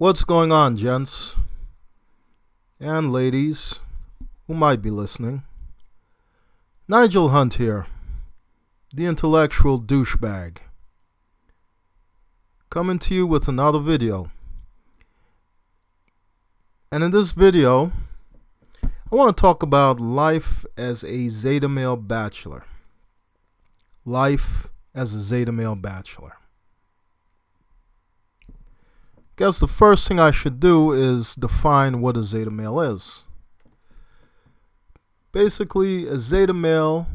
What's going on, gents and ladies who might be listening? Nigel Hunt here, the intellectual douchebag, coming to you with another video. And in this video, I want to talk about life as a Zeta male bachelor. Life as a Zeta male bachelor. Guess the first thing I should do is define what a Zeta male is. Basically, a Zeta male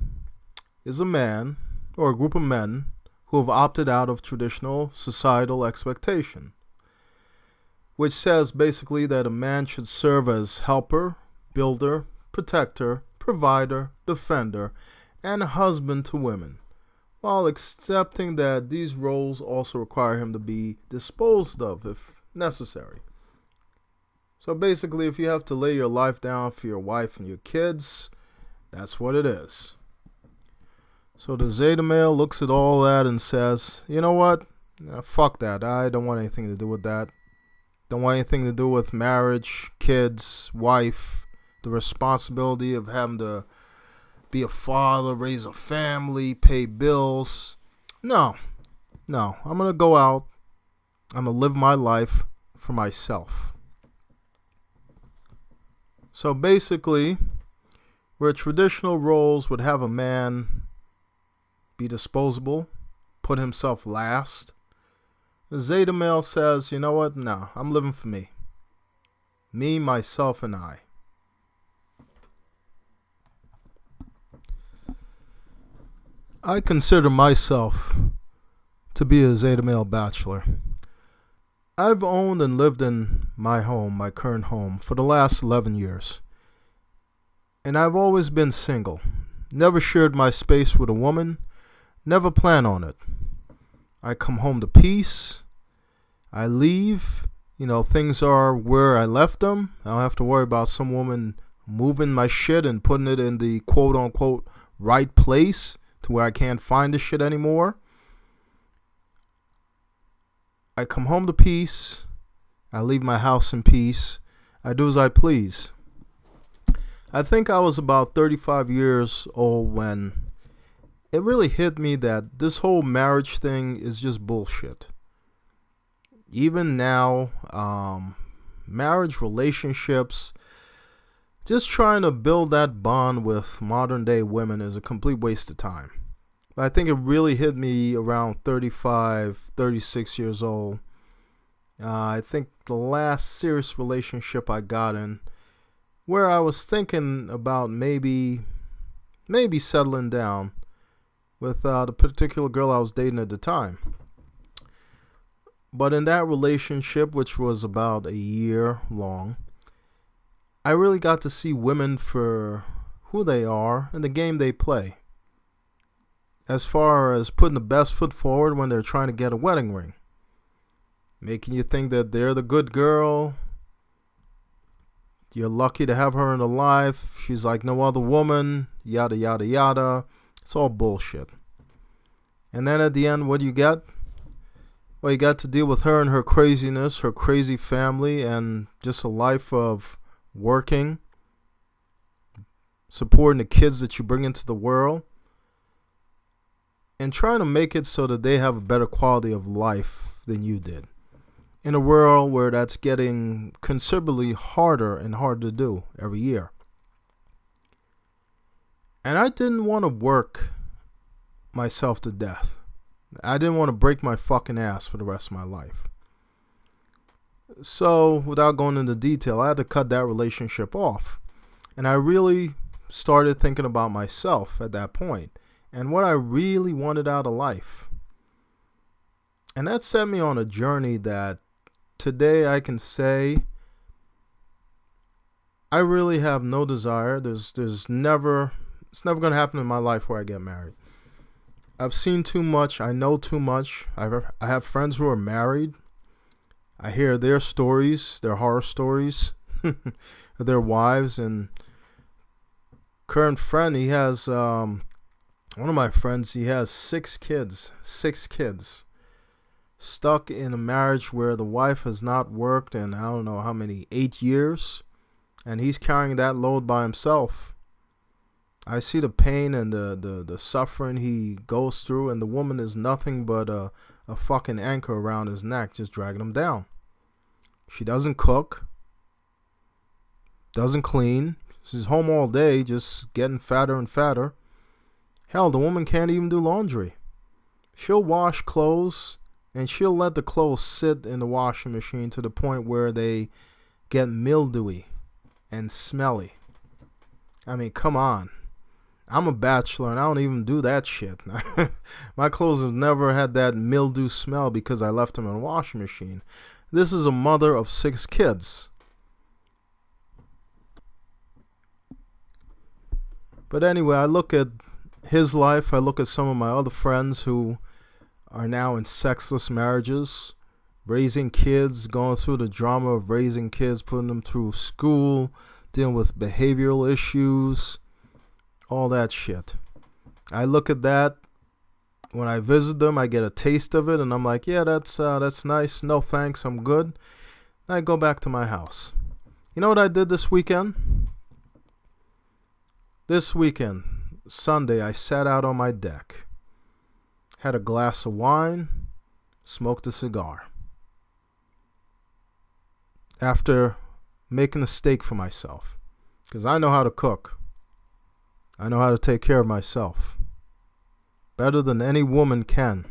is a man or a group of men who have opted out of traditional societal expectation, which says basically that a man should serve as helper, builder, protector, provider, defender, and husband to women, while accepting that these roles also require him to be disposed of if necessary. So basically, if you have to lay your life down for your wife and your kids, that's what it is. So the Zeta male looks at all that and says, you know what? Fuck that. I don't want anything to do with that. Don't want anything to do with marriage, kids, wife, the responsibility of having to be a father, raise a family, pay bills. No. I'm going to go out. I'm going to live my life for myself. So basically, where traditional roles would have a man be disposable, put himself last, the Zeta male says, you know what? No, I'm living for me. Me, myself, and I. I consider myself to be a Zeta male bachelor. I've owned and lived in my home, my current home, for the last 11 years. And I've always been single. Never shared my space with a woman. Never plan on it. I come home to peace. I leave. Things are where I left them. I don't have to worry about some woman moving my shit and putting it in the quote-unquote right place to where I can't find the shit anymore. I come home to peace. I leave my house in peace. I do as I please. I think I was about 35 years old when it really hit me that this whole marriage thing is just bullshit. Even now, marriage, relationships, just trying to build that bond with modern day women is a complete waste of time. I think it really hit me around 35, 36 years old. I think the last serious relationship I got in, where I was thinking about maybe settling down with the particular girl I was dating at the time. But in that relationship, which was about a year long, I really got to see women for who they are and the game they play, as far as putting the best foot forward when they're trying to get a wedding ring, making you think that they're the good girl. You're lucky to have her in the life. She's like no other woman, yada, yada, yada. It's all bullshit. And then at the end, what do you get? Well, you got to deal with her and her craziness, her crazy family, and just a life of working, supporting the kids that you bring into the world, and trying to make it so that they have a better quality of life than you did. In a world where that's getting considerably harder and harder to do every year. And I didn't want to work myself to death. I didn't want to break my fucking ass for the rest of my life. So, without going into detail, I had to cut that relationship off. And I really started thinking about myself at that point and what I really wanted out of life. And that set me on a journey that today I can say I really have no desire. It's never going to happen in my life where I get married. I've seen too much. I know too much. I have friends who are married. I hear their stories, their horror stories, their wives. And current friend, he has one of my friends. He has 6 kids. stuck in a marriage where the wife has not worked in I don't know how many, 8 years, and he's carrying that load by himself. I see the pain and the suffering he goes through, and the woman is nothing but a fucking anchor around his neck, just dragging him down. She doesn't cook, doesn't clean. She's home all day, just getting fatter and fatter. Hell, the woman can't even do laundry. She'll wash clothes, and she'll let the clothes sit in the washing machine to the point where they get mildewy and smelly. I mean, come on. I'm a bachelor, and I don't even do that shit. My clothes have never had that mildew smell because I left them in a washing machine. This is a mother of 6 kids. But anyway, I look at his life. I look at some of my other friends who are now in sexless marriages, raising kids, going through the drama of raising kids, putting them through school, dealing with behavioral issues, all that shit. I look at that. When I visit them, I get a taste of it, and I'm like, yeah, that's nice. No thanks, I'm good. I go back to my house. You know what I did this weekend? This weekend, Sunday, I sat out on my deck, had a glass of wine, smoked a cigar. After making a steak for myself, because I know how to cook. I know how to take care of myself better than any woman can.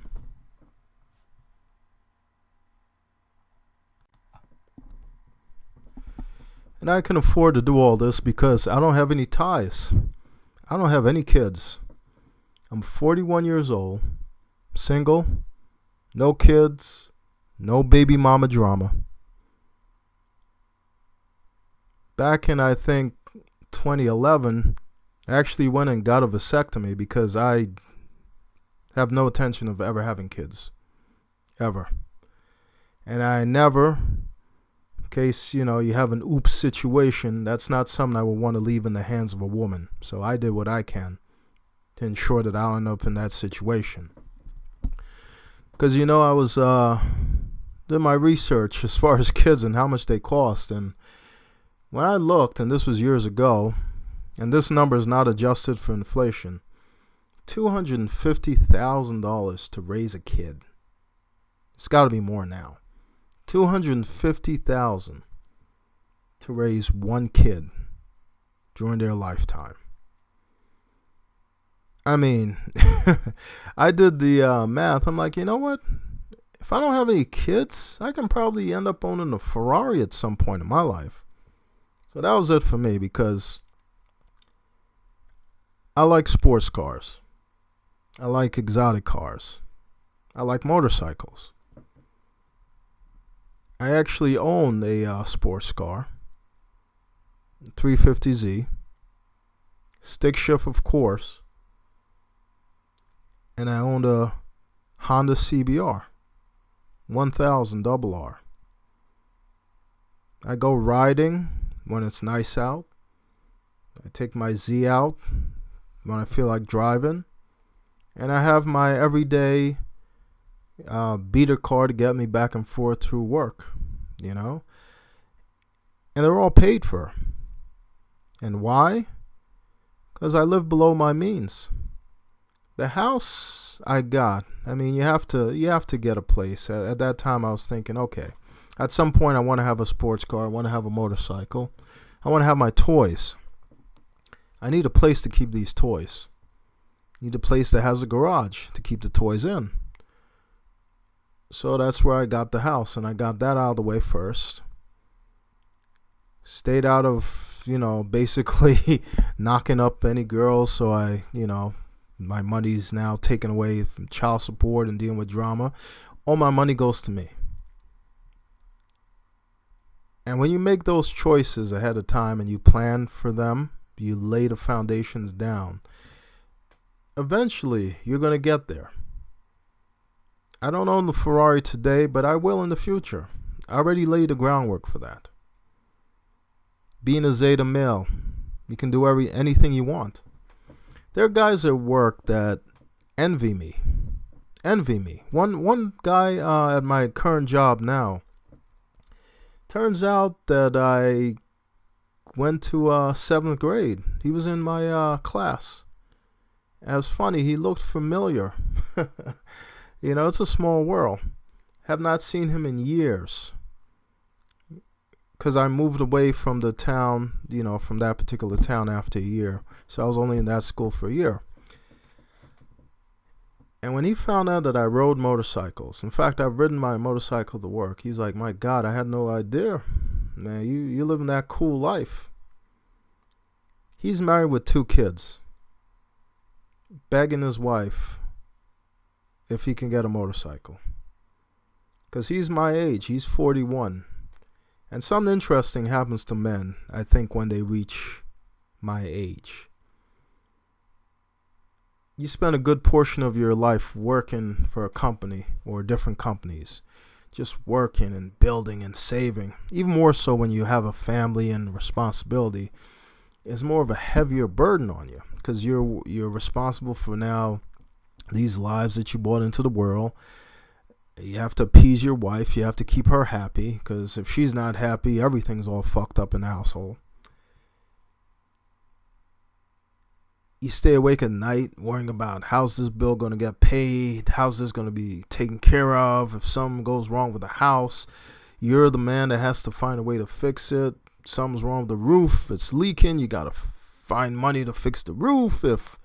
And I can afford to do all this because I don't have any ties. I don't have any kids. I'm 41 years old, single, no kids, no baby mama drama. Back in, I think, 2011, I actually went and got a vasectomy because I have no intention of ever having kids. Ever. And I never, in case, you have an oops situation, that's not something I would want to leave in the hands of a woman. So I did what I can to ensure that I'll end up in that situation. Because, I was did my research as far as kids and how much they cost. And when I looked, and this was years ago, and this number is not adjusted for inflation, $250,000 to raise a kid. It's got to be more now. $250,000 to raise one kid during their lifetime. I mean, I did the math. I'm like, you know what? If I don't have any kids, I can probably end up owning a Ferrari at some point in my life. So that was it for me because I like sports cars. I like exotic cars. I like motorcycles. I actually own a sports car, 350Z, stick shift, of course, and I owned a Honda CBR, 1000 RR. I go riding when it's nice out. I take my Z out when I feel like driving. And I have my everyday beater car to get me back and forth through work, And they're all paid for. And why? Because I live below my means. The house I got, I mean, you have to get a place. At that time, I was thinking, okay, at some point I want to have a sports car. I want to have a motorcycle. I want to have my toys. I need a place to keep these toys. I need a place that has a garage to keep the toys in. So that's where I got the house, and I got that out of the way first. Stayed out of, basically knocking up any girls, so my money's now taken away from child support and dealing with drama. All my money goes to me. And when you make those choices ahead of time and you plan for them, you lay the foundations down, eventually you're going to get there. I don't own the Ferrari today, but I will in the future. I already laid the groundwork for that. Being a Zeta male, you can do anything you want. There are guys at work that envy me. envy me. One guy at my current job now, turns out that I went to 7th grade. He was in my class. It was funny. He looked familiar. It's a small world. Have not seen him in years. Because I moved away from the town, from that particular town after a year. So I was only in that school for a year. And when he found out that I rode motorcycles, in fact, I've ridden my motorcycle to work, he's like, my God, I had no idea. Man, you're living that cool life. He's married with 2 kids, begging his wife if he can get a motorcycle. Because he's my age. He's 41. And something interesting happens to men, I think, when they reach my age. You spend a good portion of your life working for a company or different companies, just working and building and saving. Even more so when you have a family and responsibility, it's more of a heavier burden on you because you're responsible for now these lives that you brought into the world. You have to appease your wife. You have to keep her happy because if she's not happy, everything's all fucked up in the household. You stay awake at night worrying about how's this bill going to get paid, how's this going to be taken care of. If something goes wrong with the house, you're the man that has to find a way to fix it. Something's wrong with the roof, it's leaking, you got to find money to fix the roof. If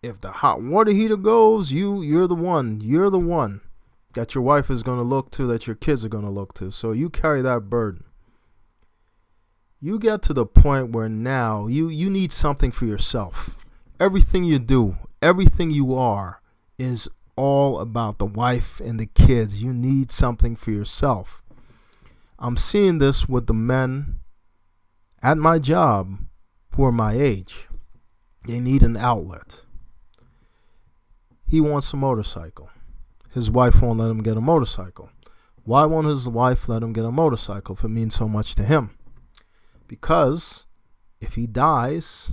the hot water heater goes, you're the one that your wife is going to look to, that your kids are going to look to. So you carry that burden. You get to the point where now you need something for yourself. Everything you do, everything you are is all about the wife and the kids. You need something for yourself. I'm seeing this with the men at my job who are my age. They need an outlet. He wants a motorcycle. His wife won't let him get a motorcycle. Why won't his wife let him get a motorcycle if it means so much to him? Because if he dies,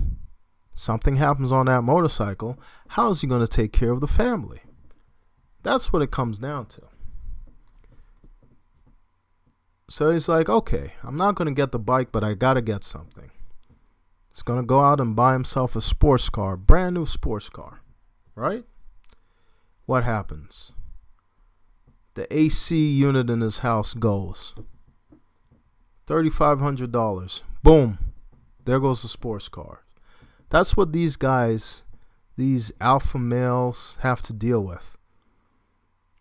something happens on that motorcycle, how is he going to take care of the family? That's what it comes down to. So he's like, okay, I'm not going to get the bike, but I got to get something. He's going to go out and buy himself a sports car, brand new sports car, right? What happens? The AC unit in his house goes. $3,500. Boom. There goes the sports car. That's what these guys, these alpha males, have to deal with.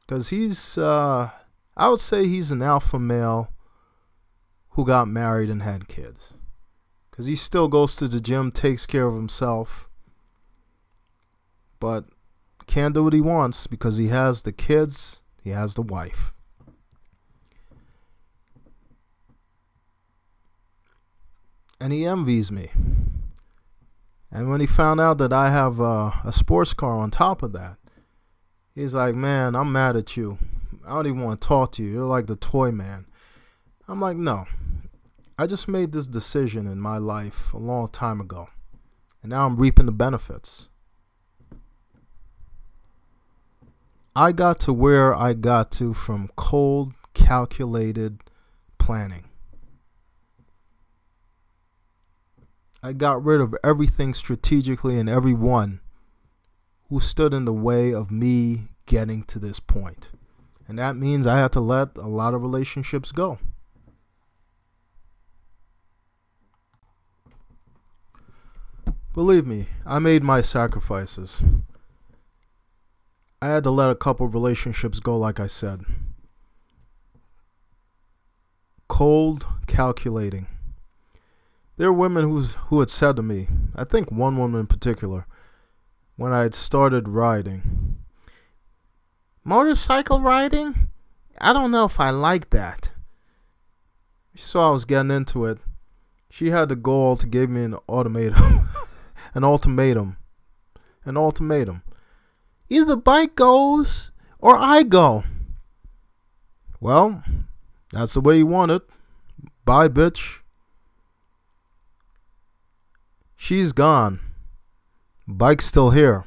Because I would say he's an alpha male who got married and had kids. Because he still goes to the gym, takes care of himself, but can't do what he wants because he has the kids, he has the wife. And he envies me. And when he found out that I have a sports car on top of that, he's like, man, I'm mad at you. I don't even want to talk to you. You're like the toy man. I'm like, no. I just made this decision in my life a long time ago. And now I'm reaping the benefits. I got to where I got to from cold, calculated planning. I got rid of everything strategically and everyone who stood in the way of me getting to this point. And that means I had to let a lot of relationships go. Believe me, I made my sacrifices. I had to let a couple of relationships go, like I said. Cold calculating. There are women who had said to me, I think one woman in particular, when I had started riding, motorcycle riding? I don't know if I like that. She saw I was getting into it. She had the gall to give me an ultimatum. An ultimatum. Either the bike goes or I go. Well, that's the way you want it. Bye, bitch. She's gone. Bike's still here.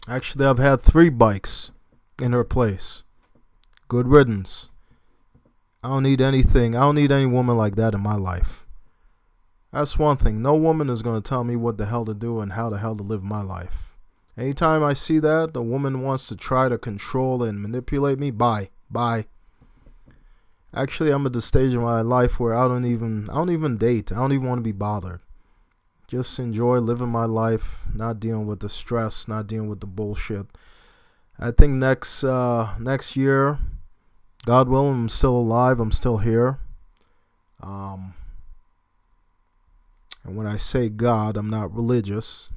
Actually, I've had 3 bikes in her place. Good riddance. I don't need anything. I don't need any woman like that in my life. That's one thing. No woman is going to tell me what the hell to do and how the hell to live my life. Anytime I see that, the woman wants to try to control and manipulate me, bye. Actually, I'm at the stage in my life where I don't even date. I don't even want to be bothered. Just enjoy living my life, not dealing with the stress, not dealing with the bullshit. I think next year, God willing, I'm still alive. I'm still here. And when I say God, I'm not religious.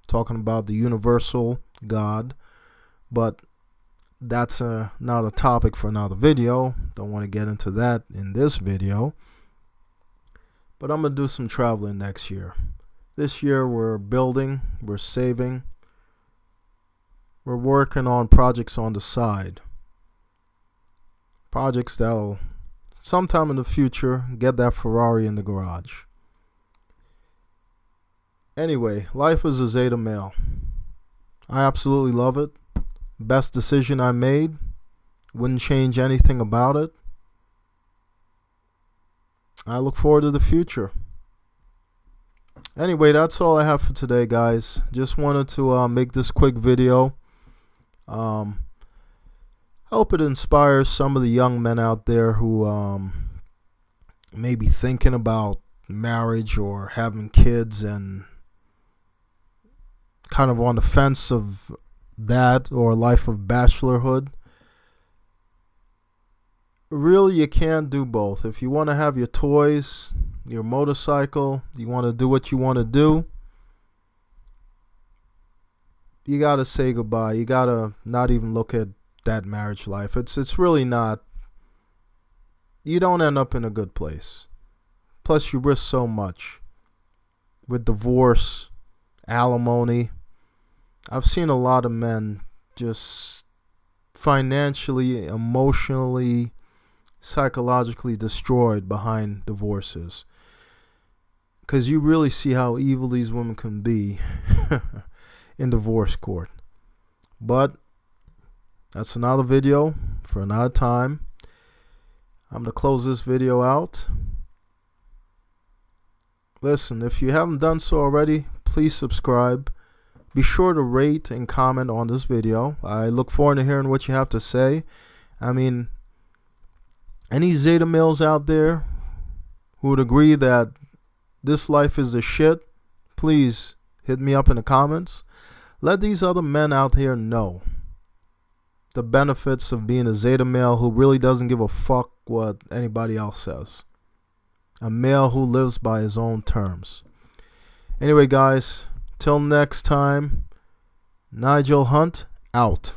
Talking about the universal God. But that's not a topic for another video. Don't want to get into that in this video. But I'm going to do some traveling next year. This year we're building, we're saving. We're working on projects on the side. Projects that'll sometime in the future get that Ferrari in the garage. Anyway, life as a Zeta male. I absolutely love it. Best decision I made. Wouldn't change anything about it. I look forward to the future. Anyway, that's all I have for today, guys. Just wanted to make this quick video. Hope it inspires some of the young men out there who may be thinking about marriage or having kids and kind of on the fence of that or a life of bachelorhood. Really, you can't do both. If you want to have your toys, your motorcycle, you want to do what you want to do, you got to say goodbye. You got to not even look at that marriage life. It's really not. You don't end up in a good place. Plus, you risk so much with divorce, alimony. I've seen a lot of men just financially, emotionally, psychologically destroyed behind divorces. Because you really see how evil these women can be in divorce court. But that's another video for another time. I'm going to close this video out. Listen, if you haven't done so already, please subscribe. Be sure to rate and comment on this video. I look forward to hearing what you have to say. I mean, any Zeta males out there who would agree that this life is the shit, please hit me up in the comments. Let these other men out here know the benefits of being a Zeta male who really doesn't give a fuck what anybody else says. A male who lives by his own terms. Anyway, guys, till next time, Nigel Hunt out.